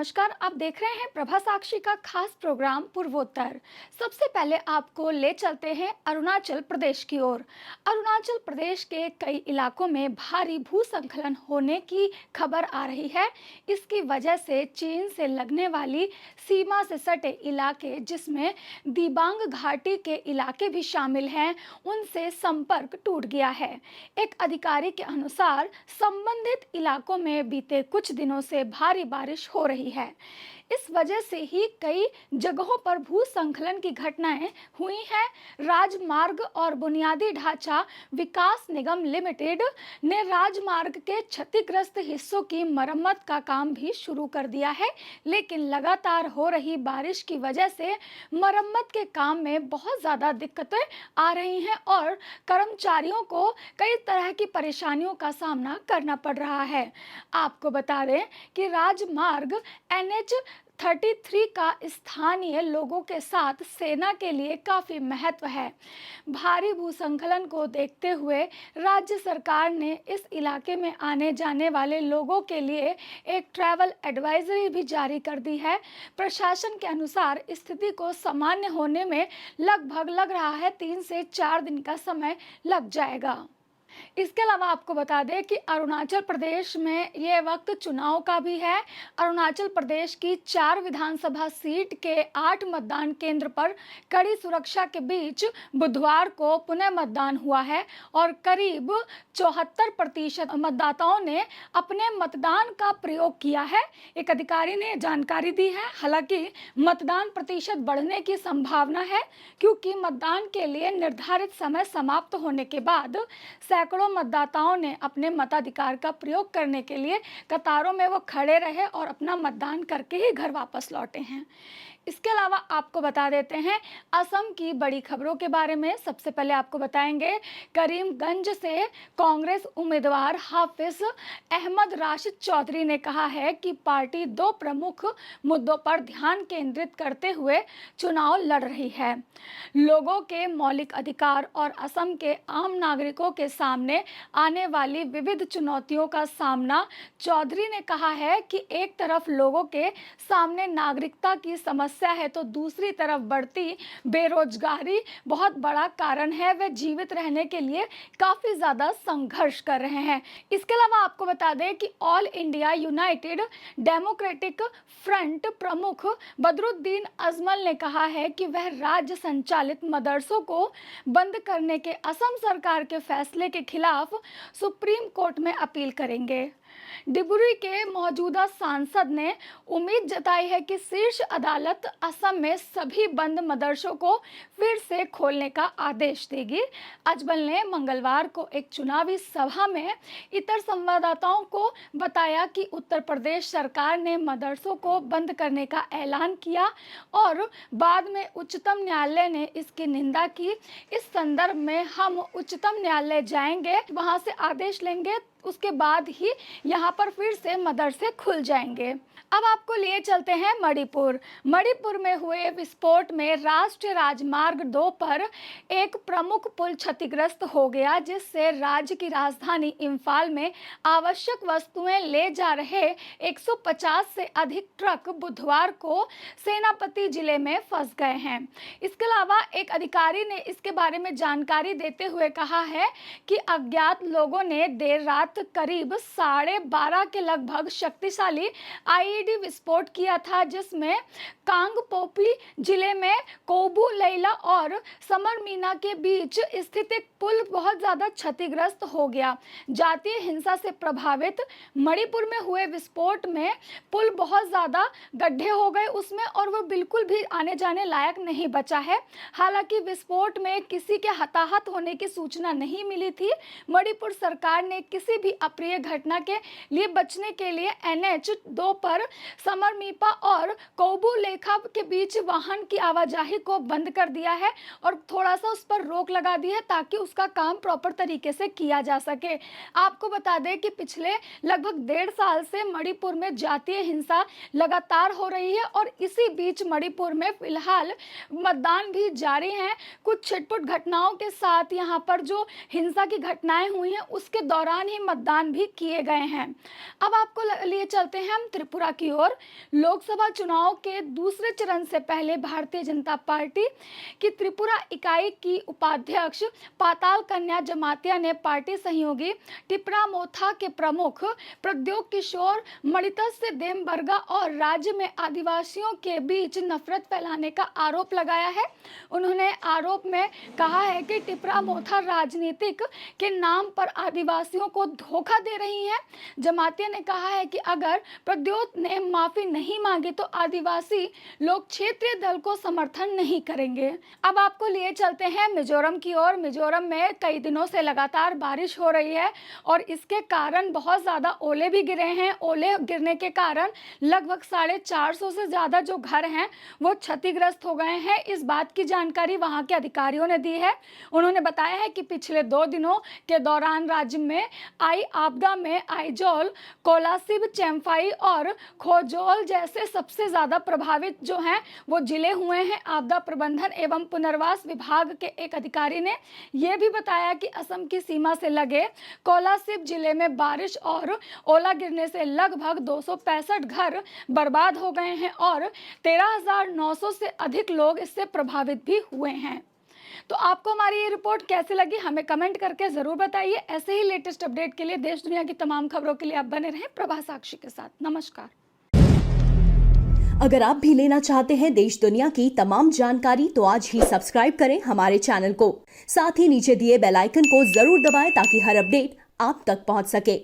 नमस्कार। आप देख रहे हैं प्रभा साक्षी का खास प्रोग्राम पूर्वोत्तर। सबसे पहले आपको ले चलते हैं अरुणाचल प्रदेश की ओर। अरुणाचल प्रदेश के कई इलाकों में भारी भूस्खलन होने की खबर आ रही है। इसकी वजह से चीन से लगने वाली सीमा से सटे इलाके, जिसमें दिबांग घाटी के इलाके भी शामिल हैं, उनसे संपर्क टूट गया है। एक अधिकारी के अनुसार संबंधित इलाकों में बीते कुछ दिनों से भारी बारिश हो रही है। इस वजह से ही कई जगहों पर भूस्खलन की घटनाएं हुई हैं। राजमार्ग और बुनियादी ढांचा विकास निगम लिमिटेड ने राजमार्ग के क्षतिग्रस्त हिस्सों की मरम्मत का काम भी शुरू कर दिया है, लेकिन लगातार हो रही बारिश की वजह से मरम्मत के काम में बहुत ज़्यादा दिक्कतें आ रही हैं और कर्मचारियों को कई तरह की परेशानियों का सामना करना पड़ रहा है। आपको बता दें कि राजमार्ग NH-33 का स्थानीय लोगों के साथ सेना के लिए काफी महत्व है। भारी भूस्खलन को देखते हुए राज्य सरकार ने इस इलाके में आने जाने वाले लोगों के लिए एक ट्रैवल एडवाइजरी भी जारी कर दी है। प्रशासन के अनुसार स्थिति को सामान्य होने में लगभग लग रहा है 3 से 4 दिन का समय लग जाएगा। इसके अलावा आपको बता दें कि अरुणाचल प्रदेश में ये वक्त चुनाव का भी है। अरुणाचल प्रदेश की 4 विधानसभा सीट के 8 मतदान केंद्र पर कड़ी सुरक्षा के बीच बुधवार को पुनः मतदान हुआ है और करीब 74% मतदाताओं ने अपने मतदान का प्रयोग किया है। एक अधिकारी ने जानकारी दी है। हालांकि मतदान प्रतिशत बढ़ने की संभावना है, क्योंकि मतदान के लिए निर्धारित समय समाप्त होने के बाद सैकड़ों मतदाताओं ने अपने मताधिकार का प्रयोग करने के लिए कतारों में वो खड़े रहे और अपना मतदान करके ही घर वापस लौटे हैं। इसके अलावा आपको बता देते हैं असम की बड़ी खबरों के बारे में। सबसे पहले आपको बताएंगे, करीमगंज से कांग्रेस उम्मीदवार हाफिज अहमद राशिद चौधरी ने कहा है कि पार्टी 2 प्रमुख मुद्दों पर ध्यान केंद्रित करते हुए चुनाव लड़ रही है। लोगों के मौलिक अधिकार और असम के आम नागरिकों के सामने आने वाली विविध चुनौतियों का सामना। चौधरी ने कहा है कि एक तरफ लोगों के सामने नागरिकता की समस्या है, तो दूसरी तरफ बढ़ती बेरोजगारी बहुत बड़ा कारण है। वे जीवित रहने के लिए काफी ज्यादा संघर्ष कर रहे हैं। इसके अलावा आपको बता दें कि all India United democratic front प्रमुख बदरुद्दीन अजमल ने कहा है कि वह राज्य संचालित मदरसों को बंद करने के असम सरकार के फैसले के खिलाफ सुप्रीम कोर्ट में अपील करेंगे। डिबरूई के मौजूदा सांसद ने उम्मीद जताई है कि शीर्ष अदालत असम में सभी बंद मदरसों को फिर से खोलने का आदेश देगी। अजमल ने मंगलवार को एक चुनावी सभा में इतर संवाददाताओं को बताया कि उत्तर प्रदेश सरकार ने मदरसों को बंद करने का ऐलान किया और बाद में उच्चतम न्यायालय ने इसकी निंदा की। इस संदर्भ में हम उच्चतम न्यायालय जाएंगे, वहां से आदेश लेंगे, उसके बाद ही यहाँ पर फिर से मदरसे खुल जाएंगे। अब आपको लिए चलते हैं मणिपुर। मणिपुर में हुए विस्फोट में राष्ट्रीय राजमार्ग 2 पर एक प्रमुख पुल क्षतिग्रस्त हो गया, जिससे राज्य की राजधानी इम्फाल में आवश्यक वस्तुएं ले जा रहे 150 से अधिक ट्रक बुधवार को सेनापति जिले में फंस गए हैं। इसके अलावा एक अधिकारी ने इसके बारे में जानकारी देते हुए कहा है कि अज्ञात लोगों ने देर रात करीब 12:30 के लगभग शक्तिशाली आईईडी विस्फोट किया था, जिसमें कांगपोपी जिले में कोबू लैला और समरमीना के बीच स्थित एक पुल बहुत ज्यादा क्षतिग्रस्त हो गया। जातीय हिंसा से प्रभावित मणिपुर में हुए विस्फोट में पुल बहुत ज्यादा गड्ढे हो गए उसमें, और वो बिल्कुल भी आने जाने लायक नहीं बचा है। हालांकि विस्फोट में किसी के हताहत होने की सूचना नहीं मिली थी। मणिपुर सरकार ने किसी भी अप्रिय घटना के लिए बचने के लिए NH-2 पर समरमीपा और कोबू लेखा के बीच वाहन की आवाजाही को बंद कर दिया है और थोड़ा सा उस पर रोक लगा दी है, ताकि उसका काम प्रॉपर तरीके से किया जा सके। आपको बता दें कि पिछले लगभग 1.5 साल से मणिपुर में जातीय हिंसा लगातार हो रही है और इसी बीच मणिपुर में फिलहाल मतदान भी जारी है। कुछ छिटपुट घटनाओं के साथ यहाँ पर जो हिंसा की घटनाएं हुई हैं, उसके दौरान ही मतदान भी किए गए हैं। अब आपको लिए चलते हैं हम त्रिपुरा की ओर। लोकसभा चुनाव के दूसरे चरण से पहले भारतीय जनता पार्टी की त्रिपुरा इकाई की उपाध्यक्ष पाताल कन्या जमातिया ने पार्टी सहयोगी टिपरा मोथा के प्रमुख प्रद्योत किशोर मणितस से देमबरगा और राज्य में आदिवासियों के बीच नफरत फैलाने का आरोप लगाया है। उन्होंने आरोप में कहा है कि टिपरा मोथा राजनीतिक के नाम पर आदिवासियों को धोखा दे रही है। जमातिया ने कहा है कि अगर प्रद्योत ने माफी नहीं मांगी तो आदिवासी लोग क्षेत्रीय दल को समर्थन नहीं करेंगे। अब आपको लिए चलते हैं मिजोरम की ओर। मिजोरम में कई दिनों से लगातार बारिश हो रही है और इसके कारण बहुत ज्यादा ओले भी गिरे हैं। ओले गिरने के कारण लगभग 450 से ज्यादा जो घर हैं वो क्षतिग्रस्त हो गए हैं। इस बात की जानकारी वहां के अधिकारियों ने दी है। उन्होंने बताया है कि पिछले 2 दिनों के दौरान राज्य में आई आपदा में आइजोल, कोलासिब, चैम्फाई और खोजोल जैसे सबसे ज्यादा प्रभावित जो हैं वो जिले हुए हैं। आपदा प्रबंधन एवं पुनर्वास विभाग के एक अधिकारी ने यह भी बताया कि असम की सीमा से लगे कोलासिब जिले में बारिश और ओला गिरने से लगभग 265 घर बर्बाद हो गए हैं और 13,900 से अधिक लोग इससे प्रभावित भी हुए हैं। तो आपको हमारी ये रिपोर्ट कैसी लगी हमें कमेंट करके जरूर बताइए। ऐसे ही लेटेस्ट अपडेट के लिए देश दुनिया की तमाम खबरों के लिए आप बने रहें प्रभा साक्षी के साथ। नमस्कार। अगर आप भी लेना चाहते हैं देश दुनिया की तमाम जानकारी तो आज ही सब्सक्राइब करें हमारे चैनल को। साथ ही नीचे दिए बेल आइकन को जरूर दबाएं ताकि हर अपडेट आप तक पहुंच सके।